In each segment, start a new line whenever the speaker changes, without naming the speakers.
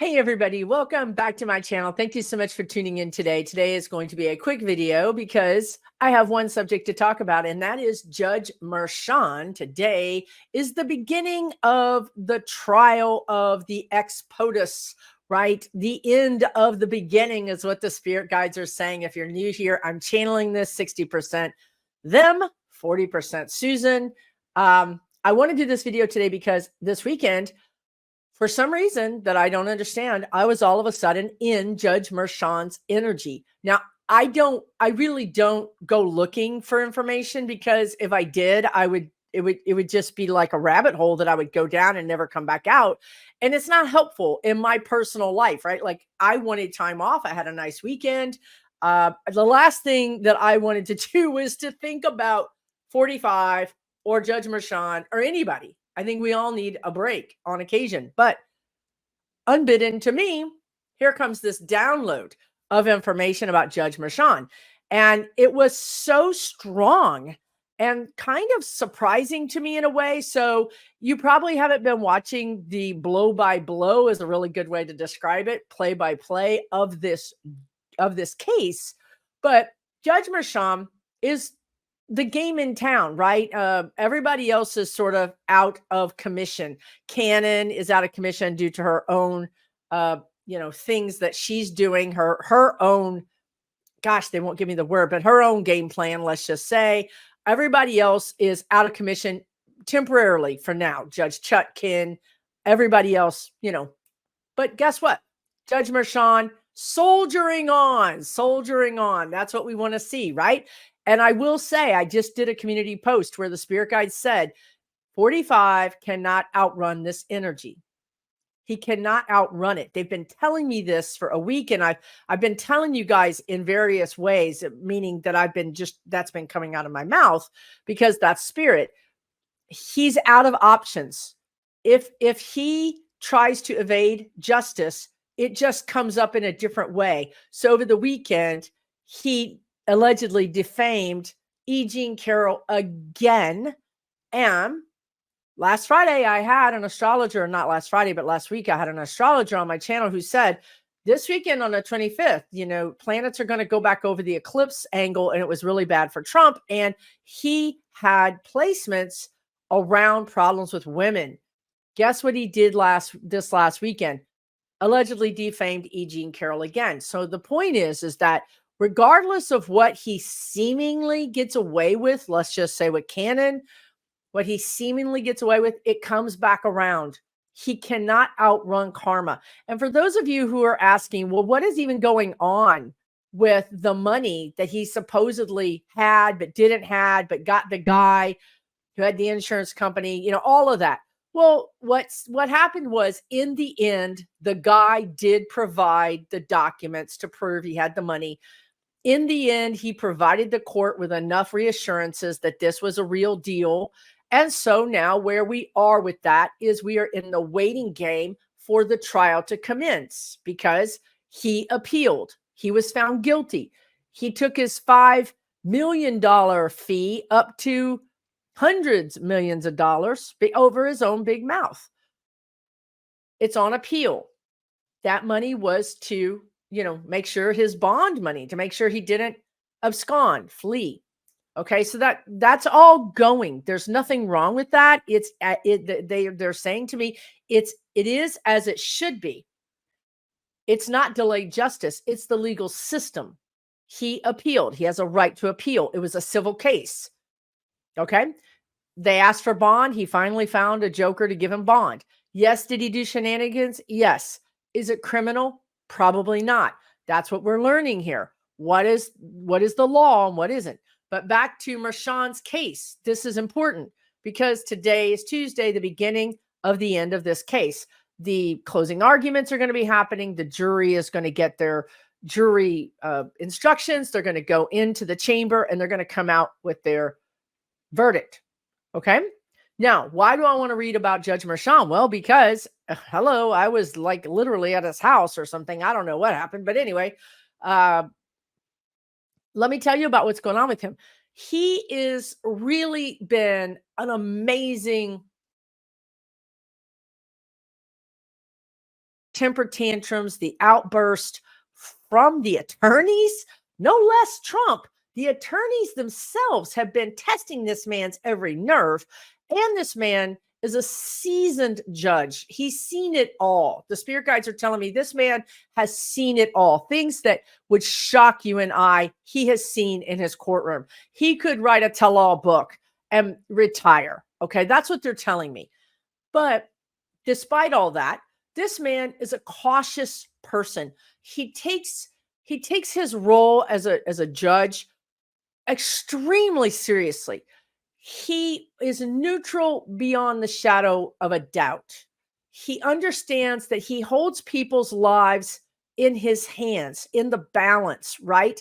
Hey everybody, welcome back to my channel. Thank you so much for tuning in today. Today is going to be a quick video because I have one subject to talk about, and that is Judge Mershon. Today is the beginning of the trial of the ex POTUS, right? The end of the beginning is what the spirit guides are saying. If you're new here, I'm channeling this 60% them, 40% Susan. I want to do this video today because this weekend, for some reason that I don't understand, I was all of a sudden in Judge Mershon's energy. Now, I really don't go looking for information, because if I did, it would just be like a rabbit hole that I would go down and never come back out. And it's not helpful in my personal life, right? Like, I wanted time off. I had a nice weekend. The last thing that I wanted to do was to think about 45 or Judge Mershon or anybody. I think we all need a break on occasion. But unbidden to me, here comes this download of information about Judge Mershon. And it was so strong and kind of surprising to me in a way. So you probably haven't been watching the blow by blow, is a really good way to describe it, play by play of this case. But Judge Mershon is the game in town, right? Everybody else is sort of out of commission. Cannon is out of commission due to her own, things that she's doing, her own, gosh, they won't give me the word, but her own game plan, let's just say. Everybody else is out of commission temporarily for now. Judge Chutkin, everybody else, But guess what? Judge Mershon soldiering on, soldiering on. That's what we want to see, right? And I will say, I just did a community post where the spirit guide said 45 cannot outrun this energy. He cannot outrun it. They've been telling me this for a week, and I've been telling you guys in various ways, meaning that that's been coming out of my mouth, because that's spirit. He's out of options. If he tries to evade justice, it just comes up in a different way. So over the weekend, he allegedly defamed E. Jean Carroll again. And last Friday, I had an astrologer, not last Friday, but last week, I had an astrologer on my channel who said, this weekend on the 25th, planets are going to go back over the eclipse angle, and it was really bad for Trump. And he had placements around problems with women. Guess what he did this last weekend? Allegedly defamed E. Jean Carroll again. So the point is that regardless of what he seemingly gets away with, let's just say with Cannon, what he seemingly gets away with, it comes back around. He cannot outrun karma. And for those of you who are asking, well, what is even going on with the money that he supposedly had, but didn't have, but got the guy who had the insurance company, all of that. Well, what happened was, in the end, the guy did provide the documents to prove he had the money. In the end, he provided the court with enough reassurances that this was a real deal. And so now where we are with that is we are in the waiting game for the trial to commence, because he appealed. He was found guilty. He took his $5 million fee up to hundreds of millions of dollars over his own big mouth. It's on appeal. That money was to, make sure his bond money, to make sure he didn't abscond, flee. Okay, so that's all going. There's nothing wrong with that. They're saying to me, it is as it should be. It's not delayed justice. It's the legal system. He appealed. He has a right to appeal. It was a civil case. Okay. They asked for bond. He finally found a joker to give him bond. Yes. Did he do shenanigans? Yes. Is it criminal? Probably not. That's what we're learning here. What is the law and what isn't? But back to Mershon's case. This is important because today is Tuesday, the beginning of the end of this case. The closing arguments are going to be happening. The jury is going to get their jury instructions. They're going to go into the chamber and they're going to come out with their verdict. Okay. Now, why do I want to read about Judge Mershon? Well, because, hello, I was like literally at his house or something. I don't know what happened. But anyway, let me tell you about what's going on with him. He is really been an amazing temper tantrums, the outburst from the attorneys, no less Trump. The attorneys themselves have been testing this man's every nerve, and this man is a seasoned judge. He's seen it all. The spirit guides are telling me this man has seen it all. Things that would shock you and I, he has seen in his courtroom. He could write a tell-all book and retire. Okay, that's what they're telling me. But despite all that, this man is a cautious person. He takes his role as a judge extremely seriously. He is neutral beyond the shadow of a doubt. He understands that he holds people's lives in his hands, in the balance, right?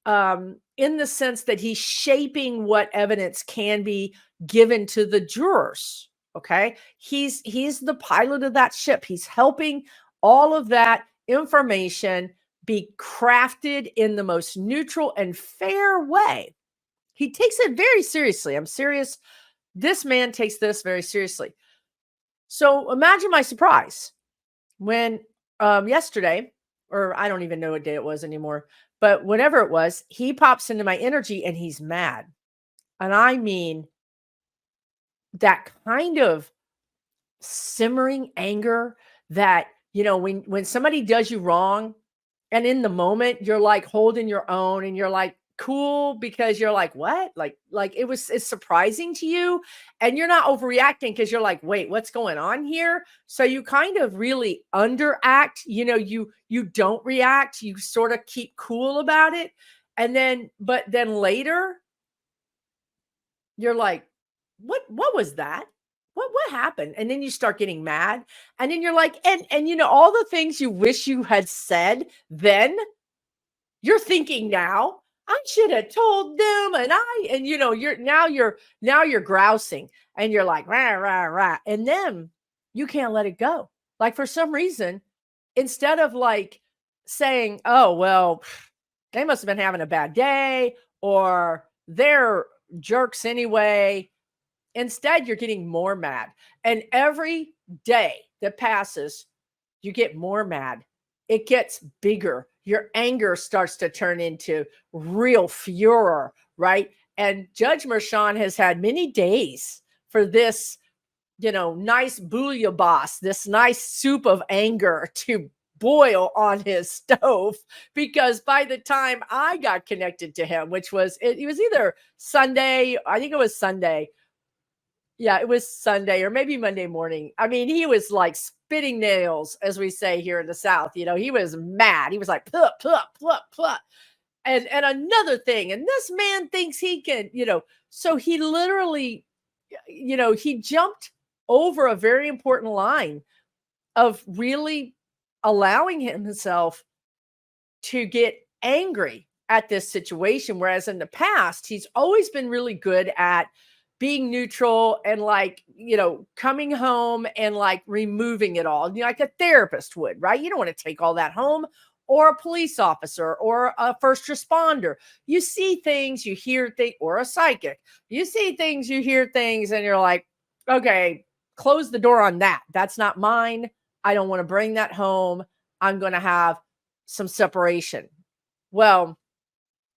In the sense that he's shaping what evidence can be given to the jurors. Okay. He's the pilot of that ship. He's helping all of that information be crafted in the most neutral and fair way. He takes it very seriously. I'm serious. This man takes this very seriously. So imagine my surprise when yesterday, or I don't even know what day it was anymore, but whenever it was, he pops into my energy and he's mad. And I mean, that kind of simmering anger that, when somebody does you wrong and in the moment you're like holding your own and you're like cool because you're like, what? Like it's surprising to you and you're not overreacting because you're like, wait, what's going on here? So you kind of really underact, you don't react, you sort of keep cool about it. But then later you're like, what was that? What happened? And then you start getting mad. And then you're like, and all the things you wish you had said then, you're thinking now, I should have told them. And you're grousing and you're like, rah, rah, rah. And then you can't let it go. Like for some reason, instead of like saying, oh, well, they must have been having a bad day or they're jerks anyway. Instead, you're getting more mad. And every day that passes, you get more mad. It gets bigger. Your anger starts to turn into real furor, right? And Judge Mershon has had many days for this, nice bouillabaisse, this nice soup of anger to boil on his stove, because by the time I got connected to him, it was either Sunday, I think it was Sunday. Yeah, it was Sunday or maybe Monday morning. I mean, he was like spitting nails, as we say here in the South. He was mad. He was like, pluh, pluh, pluh, pluh. And another thing, and this man thinks he can, so he literally, he jumped over a very important line of really allowing himself to get angry at this situation. Whereas in the past, he's always been really good at being neutral and coming home and removing it all, like a therapist would, right? You don't want to take all that home, or a police officer or a first responder. You see things, you hear things, or a psychic. You see things, you hear things, and you're like, okay, close the door on that. That's not mine. I don't want to bring that home. I'm going to have some separation. Well,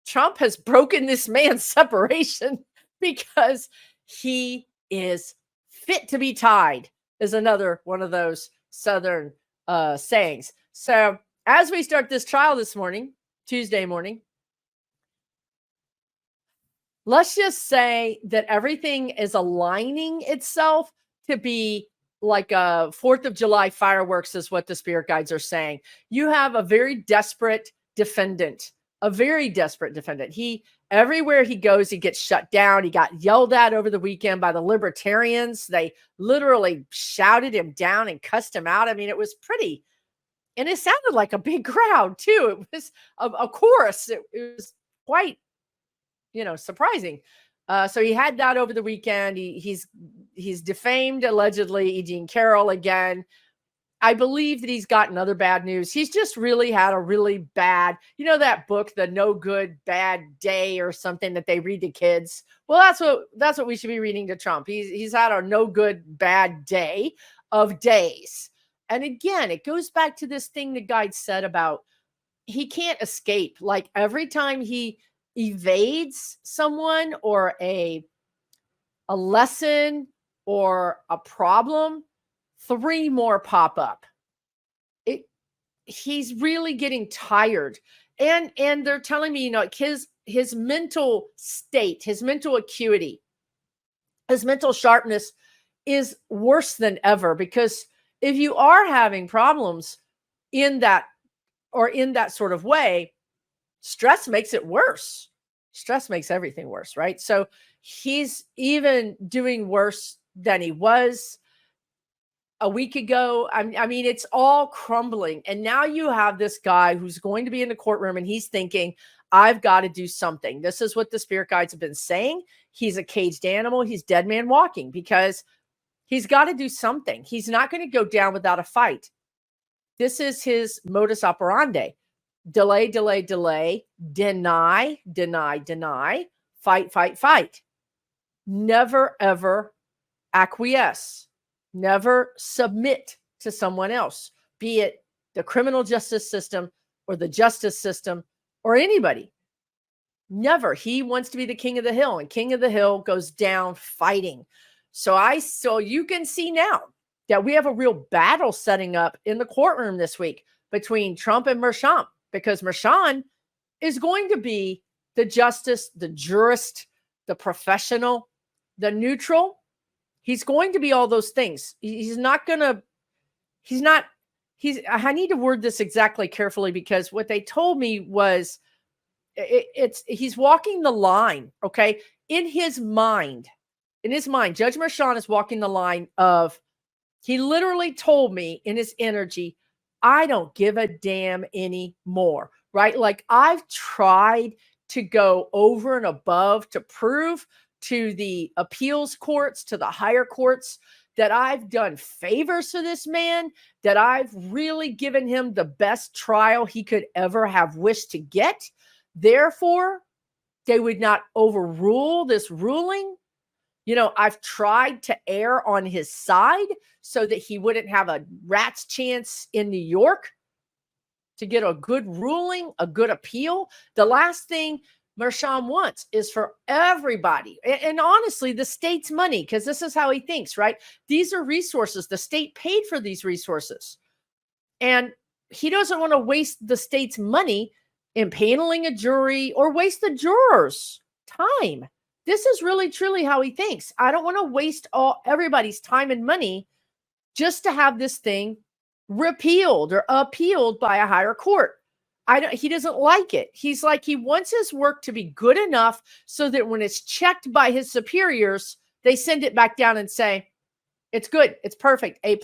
Trump has broken this man's separation because he is fit to be tied, is another one of those Southern sayings. So as we start this trial this morning, Tuesday morning, let's just say that everything is aligning itself to be like a 4th of July fireworks, is what the spirit guides are saying. You have a very desperate defendant. Everywhere he goes, he gets shut down. He got yelled at over the weekend by the libertarians. They literally shouted him down and cussed him out. I mean, it was pretty, and it sounded like a big crowd too. It was a chorus. It was quite, surprising. So he had that over the weekend. He's defamed allegedly E. Jean Carroll again. I believe that he's gotten other bad news. He's just really had a really bad, that book, The No Good Bad Day or something that they read to kids. Well, that's what we should be reading to Trump. He's had a no good bad day of days. And again, it goes back to this thing the guy said about he can't escape. Like every time he evades someone or a lesson or a problem, 3 more pop up. He's really getting tired. And they're telling me, like his mental state, his mental acuity, his mental sharpness is worse than ever, because if you are having problems in that or in that sort of way, stress makes it worse. Stress makes everything worse, right? So he's even doing worse than he was a week ago. I mean, it's all crumbling. And now you have this guy who's going to be in the courtroom and he's thinking, I've got to do something. This is what the spirit guides have been saying. He's a caged animal. He's dead man walking, because he's got to do something. He's not going to go down without a fight. This is his modus operandi. Delay, delay, delay, deny, deny, deny, fight, fight, fight. Never, ever acquiesce. Never submit to someone else, be it the criminal justice system or the justice system or anybody. Never. He wants to be the king of the hill, and king of the hill goes down fighting. So you can see now that we have a real battle setting up in the courtroom this week between Trump and Mershon, because Mershon is going to be the justice, the jurist, the professional, the neutral. He's going to be all those things. I need to word this exactly carefully, because what they told me was he's walking the line. Okay. In his mind, Judge Mershon is walking the line of, he literally told me in his energy, I don't give a damn anymore. Right. Like, I've tried to go over and above to prove to the appeals courts, to the higher courts, that I've done favors for this man, that I've really given him the best trial he could ever have wished to get. Therefore, they would not overrule this ruling. I've tried to err on his side so that he wouldn't have a rat's chance in New York to get a good ruling, a good appeal. The last thing Mershon wants is for everybody, and honestly, the state's money, because this is how he thinks, right? These are resources. The state paid for these resources, and he doesn't want to waste the state's money impaneling a jury or waste the jurors' time. This is really, truly how he thinks. I don't want to waste everybody's time and money just to have this thing repealed or appealed by a higher court. He doesn't like it. He's like, he wants his work to be good enough so that when it's checked by his superiors, they send it back down and say, it's good, it's perfect, A+.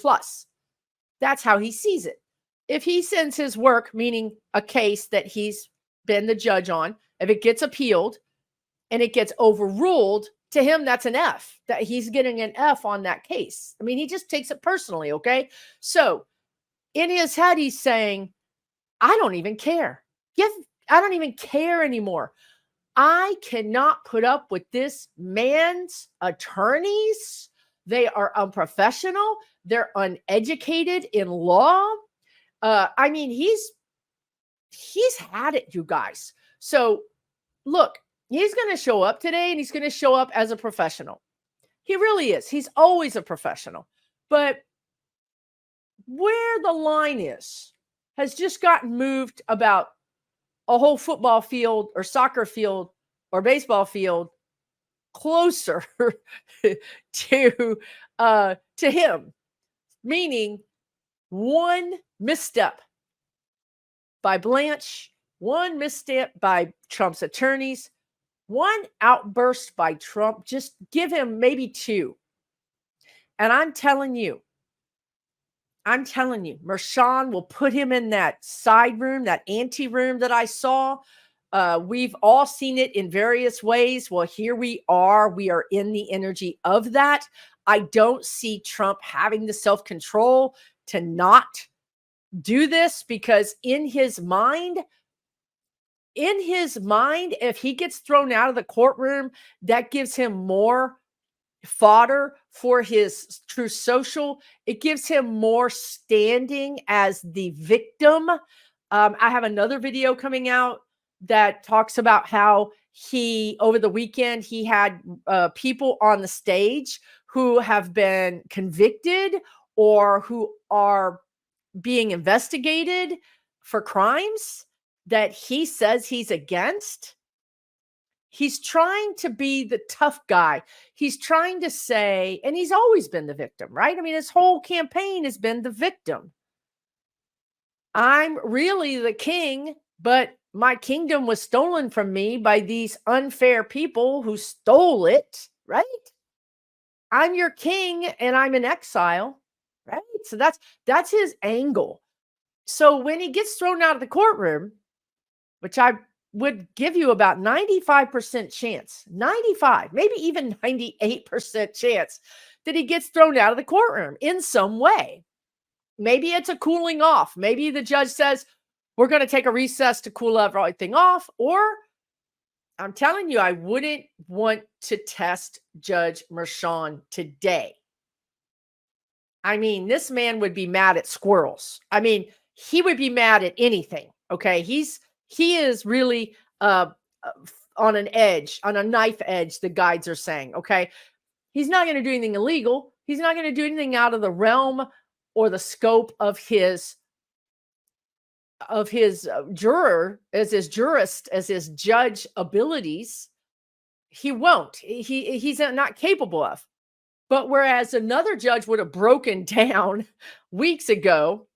That's how he sees it. If he sends his work, meaning a case that he's been the judge on, if it gets appealed and it gets overruled, to him, that's an F, that he's getting an F on that case. I mean, he just takes it personally, okay? So in his head, he's saying, I don't even care. I don't even care anymore. I cannot put up with this man's attorneys. They are unprofessional. They're uneducated in law. I mean, he's had it, you guys. So look, he's going to show up today, and he's going to show up as a professional. He really is. He's always a professional. But where the line is has just gotten moved about a whole football field or soccer field or baseball field closer to him, meaning one misstep by Blanche, one misstep by Trump's attorneys, one outburst by Trump. Just give him maybe 2. And I'm telling you, Mershon will put him in that side room, that ante room that I saw. We've all seen it in various ways. Well, here we are. We are in the energy of that. I don't see Trump having the self-control to not do this, because in his mind, if he gets thrown out of the courtroom, that gives him more fodder for his true social. It gives him more standing as the victim. I have another video coming out that talks about how he, over the weekend, he had people on the stage who have been convicted or who are being investigated for crimes that he says he's against. He's trying to be the tough guy. He's trying to say, and he's always been the victim, right? I mean, his whole campaign has been the victim. I'm really the king, but my kingdom was stolen from me by these unfair people who stole it, right? I'm your king and I'm in exile, right? So that's his angle. So when he gets thrown out of the courtroom, which I would give you about 95% chance, 95, maybe even 98% chance that he gets thrown out of the courtroom in some way. Maybe it's a cooling off. Maybe the judge says, we're going to take a recess to cool everything off. Or I'm telling you, I wouldn't want to test Judge Merchan today. I mean, this man would be mad at squirrels. I mean, he would be mad at anything. Okay. He is really on an edge, on a knife edge, the guides are saying. Okay. He's not going to do anything illegal. He's not going to do anything out of the realm or the scope of his juror, as his jurist, as his judge abilities. He won't. He's not capable of. But whereas another judge would have broken down weeks ago,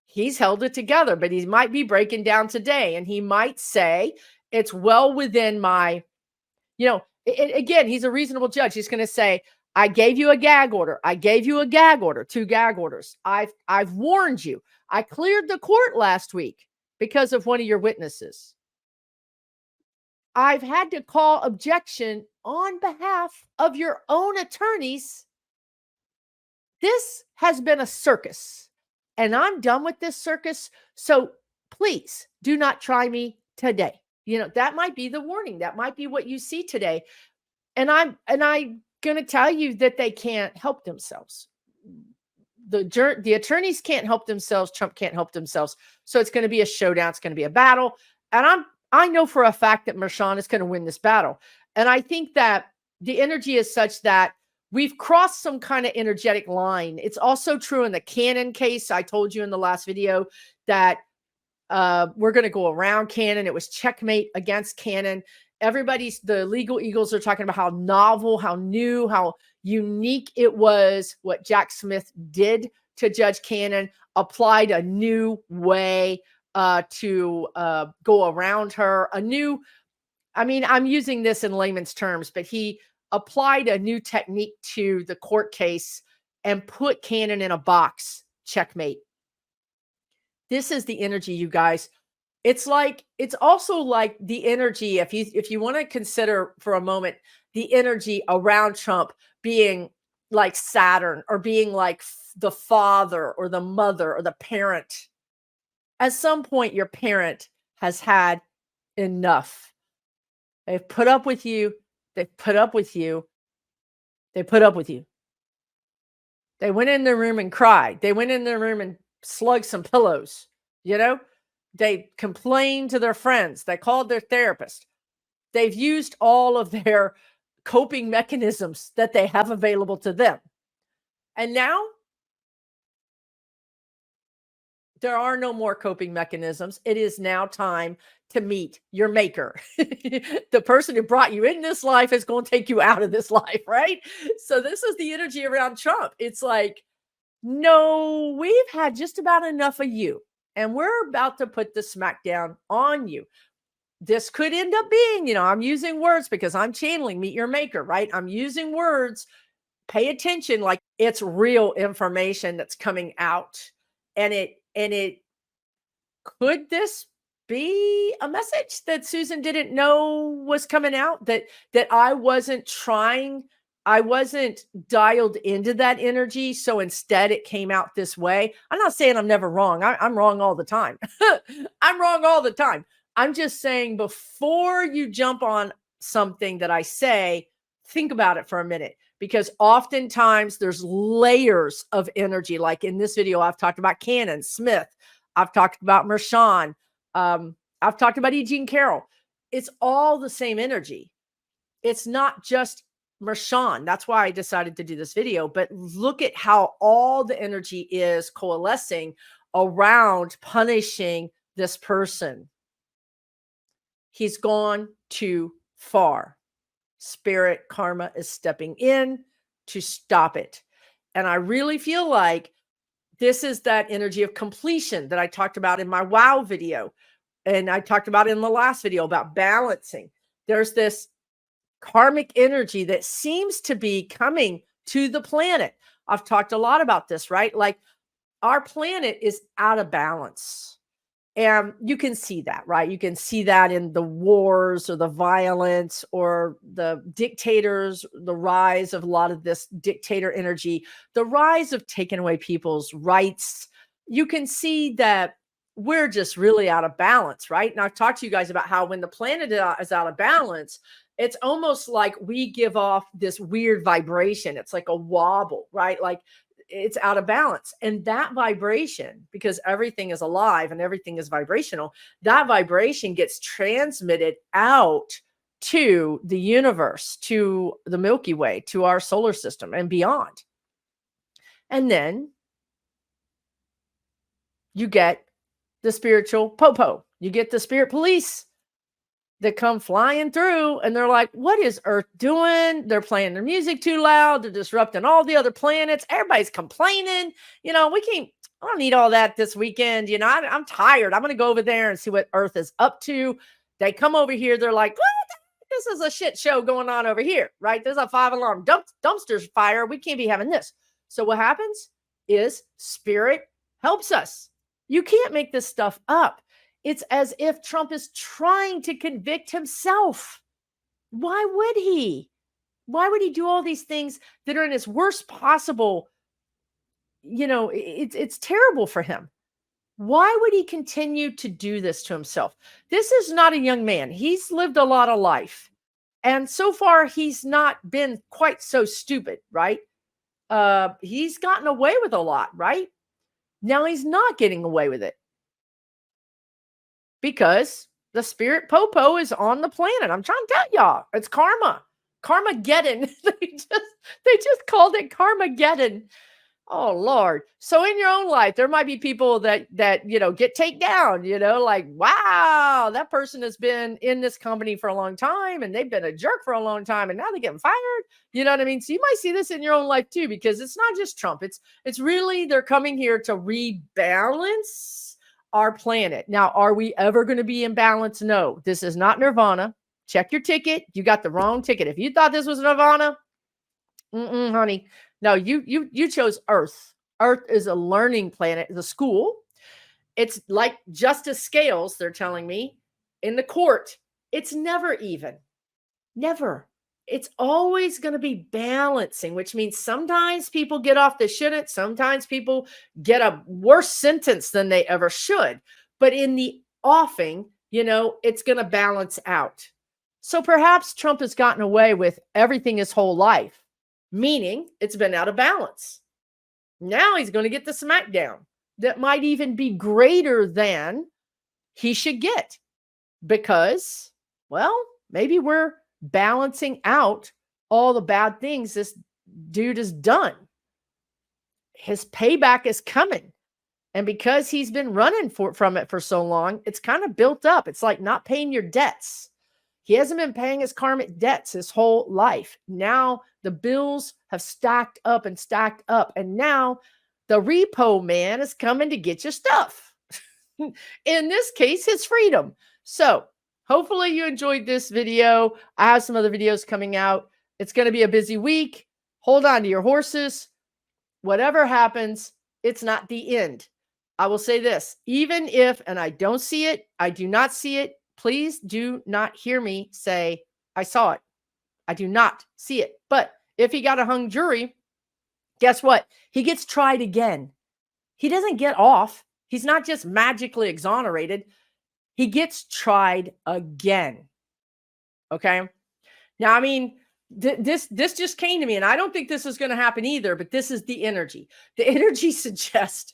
he's held it together, but he might be breaking down today. And he might say, it's well within my, again, he's a reasonable judge. He's going to say, I gave you a gag order. I gave you a gag order, 2 gag orders. I've warned you. I cleared the court last week because of one of your witnesses. I've had to call objection on behalf of your own attorneys. This has been a circus, and I'm done with this circus. So please do not try me today. That might be the warning. That might be what you see today. And I'm going to tell you that they can't help themselves. The attorneys can't help themselves. Trump can't help themselves. So it's going to be a showdown. It's going to be a battle. And I know for a fact that Merchan is going to win this battle. And I think that the energy is such that we've crossed some kind of energetic line. It's also true in the Cannon case. I told you in the last video that we're going to go around Cannon. It was checkmate against Cannon. The legal eagles are talking about how novel, how new, how unique it was what Jack Smith did to Judge Cannon, applied a new way to go around her. I'm using this in layman's terms, but he applied a new technique to the court case and put Cannon in a box. Checkmate. This is the energy, you guys. It's also like the energy, if you want to consider for a moment the energy around Trump being like Saturn, or being like the father or the mother or the parent. At some point, your parent has had enough. They've put up with you. They've put up with you. They put up with you. They went in their room and cried. They went in their room and slugged some pillows. They complained to their friends. They called their therapist. They've used all of their coping mechanisms that they have available to them. And now there are no more coping mechanisms. It is now time to meet your maker. The person who brought you in this life is going to take you out of this life, right? So this is the energy around Trump. It's like, no, we've had just about enough of you, and we're about to put the smackdown on you. This could end up being, I'm using words because I'm channeling meet your maker, right? I'm using words. Pay attention. Like, it's real information that's coming out. And it could this be a message that Susan didn't know was coming out, that I wasn't dialed into that energy. So instead it came out this way. I'm not saying I'm never wrong. I'm wrong all the time. I'm wrong all the time. I'm just saying, before you jump on something that I say, think about it for a minute, because oftentimes there's layers of energy. Like in this video, I've talked about Cannon, Smith. I've talked about Mershon. I've talked about E. Jean Carroll. It's all the same energy. It's not just Mershon. That's why I decided to do this video. But look at how all the energy is coalescing around punishing this person. He's gone too far. Spirit karma is stepping in to stop it. And I really feel like this is that energy of completion that I talked about in my WoW video. And I talked about in the last video about balancing. There's this karmic energy that seems to be coming to the planet. I've talked a lot about this, right? Like our planet is out of balance. And you can see that, right? You can see that in the wars or the violence or the dictators, the rise of a lot of this dictator energy, the rise of taking away people's rights. You can see that we're just really out of balance, right? And I've talked to you guys about how when the planet is out of balance, it's almost like we give off this weird vibration. It's like a wobble, right? Like it's out of balance. And that vibration, because everything is alive and everything is vibrational, that vibration gets transmitted out to the universe, to the Milky Way, to our solar system and beyond. And then you get the spiritual popo. You get the spirit police that come flying through and they're like, what is Earth doing? They're playing their music too loud. They're disrupting all the other planets. Everybody's complaining. You know, I don't need all that this weekend. You know, I'm tired. I'm going to go over there and see what Earth is up to. They come over here. They're like, what? This is a shit show going on over here, right? There's a 5-alarm dumpster fire. We can't be having this. So what happens is spirit helps us. You can't make this stuff up. It's as if Trump is trying to convict himself. Why would he? Why would he do all these things that are in his worst possible? You know, it's terrible for him. Why would he continue to do this to himself? This is not a young man. He's lived a lot of life. And so far, he's not been quite so stupid, right? He's gotten away with a lot, right? Now he's not getting away with it. Because the spirit popo is on the planet. I'm trying to tell y'all, it's karma. Karmageddon. they just called it Karmageddon. Oh Lord. So in your own life, there might be people that you know get taken down, you know, like, wow, that person has been in this company for a long time and they've been a jerk for a long time and now they're getting fired. You know what I mean? So you might see this in your own life too, because it's not just Trump. It's really they're coming here to rebalance our planet. Now, are we ever going to be in balance? No, this is not Nirvana. Check your ticket. You got the wrong ticket. If you thought this was Nirvana, honey, no, you chose Earth. Earth is a learning planet, the school. It's like justice scales, they're telling me, in the court. It's never even. Never. It's always going to be balancing, which means sometimes people get off they shouldn't. Sometimes people get a worse sentence than they ever should. But in the offing, you know, it's going to balance out. So perhaps Trump has gotten away with everything his whole life, meaning it's been out of balance. Now he's going to get the smackdown that might even be greater than he should get because, well, maybe we're balancing out all the bad things this dude has done. His payback is coming. And because he's been running from it for so long, it's kind of built up. It's like not paying your debts. He hasn't been paying his karmic debts his whole life. Now the bills have stacked up and stacked up. And now the repo man is coming to get your stuff. In this case, his freedom. So hopefully you enjoyed this video. I have some other videos coming out. It's going to be a busy week. Hold on to your horses. Whatever happens, it's not the end. I will say this, even if, and I don't see it, I do not see it, please do not hear me say, I saw it. I do not see it. But if he got a hung jury, guess what? He gets tried again. He doesn't get off. He's not just magically exonerated. He gets tried again. Okay. Now, I mean, This just came to me, and I don't think this is going to happen either, but this is the energy. The energy suggests.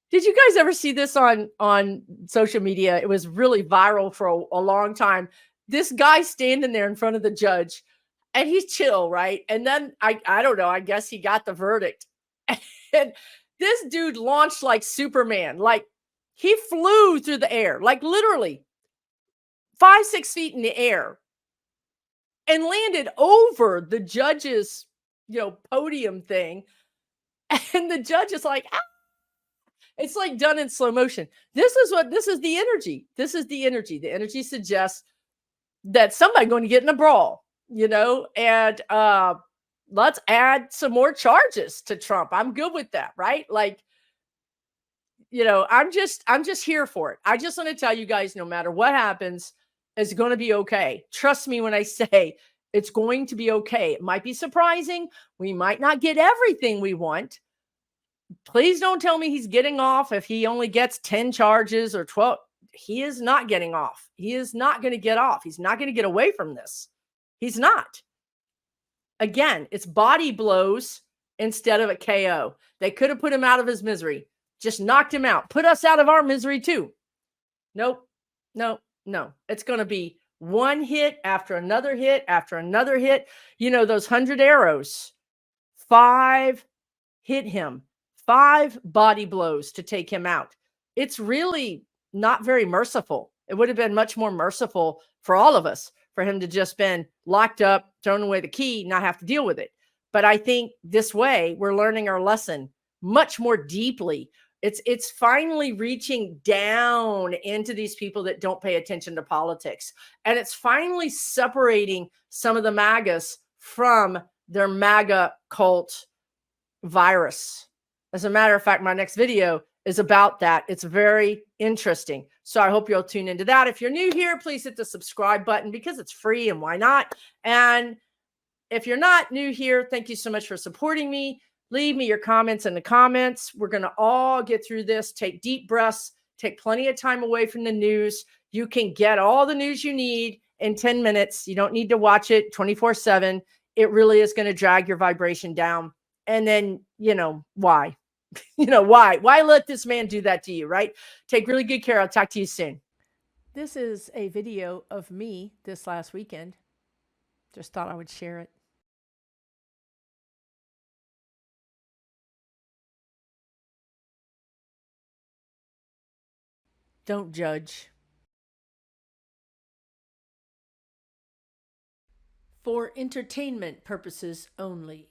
Did you guys ever see this on social media? It was really viral for a long time. This guy standing there in front of the judge, and he's chill, right? And then I don't know, I guess he got the verdict. And this dude launched like Superman. Like, he flew through the air, like literally 5, 6 feet in the air, and landed over the judge's, podium thing. And the judge is like, ah! It's like done in slow motion. This is the energy. This is the energy. The energy suggests that somebody going to get in a brawl, and let's add some more charges to Trump. I'm good with that, right? Like, I'm just here for it. I just want to tell you guys, no matter what happens, it's going to be okay. Trust me when I say it's going to be okay. It might be surprising. We might not get everything we want. Please don't tell me he's getting off if he only gets 10 charges or 12. He is not getting off. He is not going to get off. He's not going to get away from this. He's not. Again, it's body blows instead of a KO. They could have put him out of his misery. Just knocked him out. Put us out of our misery too. Nope. No. It's going to be one hit after another hit after another hit. Those 100 arrows, 5 hit him. 5 body blows to take him out. It's really not very merciful. It would have been much more merciful for all of us for him to just been locked up, thrown away the key, not have to deal with it. But I think this way we're learning our lesson much more deeply. It's finally reaching down into these people that don't pay attention to politics. And it's finally separating some of the MAGAs from their MAGA cult virus. As a matter of fact, my next video is about that. It's very interesting. So I hope you'll tune into that. If you're new here, please hit the subscribe button because it's free, and why not? And if you're not new here, thank you so much for supporting me. Leave me your comments in the comments. We're going to all get through this. Take deep breaths. Take plenty of time away from the news. You can get all the news you need in 10 minutes. You don't need to watch it 24/7. It really is going to drag your vibration down. And then, why? Why let this man do that to you, right? Take really good care. I'll talk to you soon. This is a video of me this last weekend. Just thought I would share it. Don't judge. For entertainment purposes only.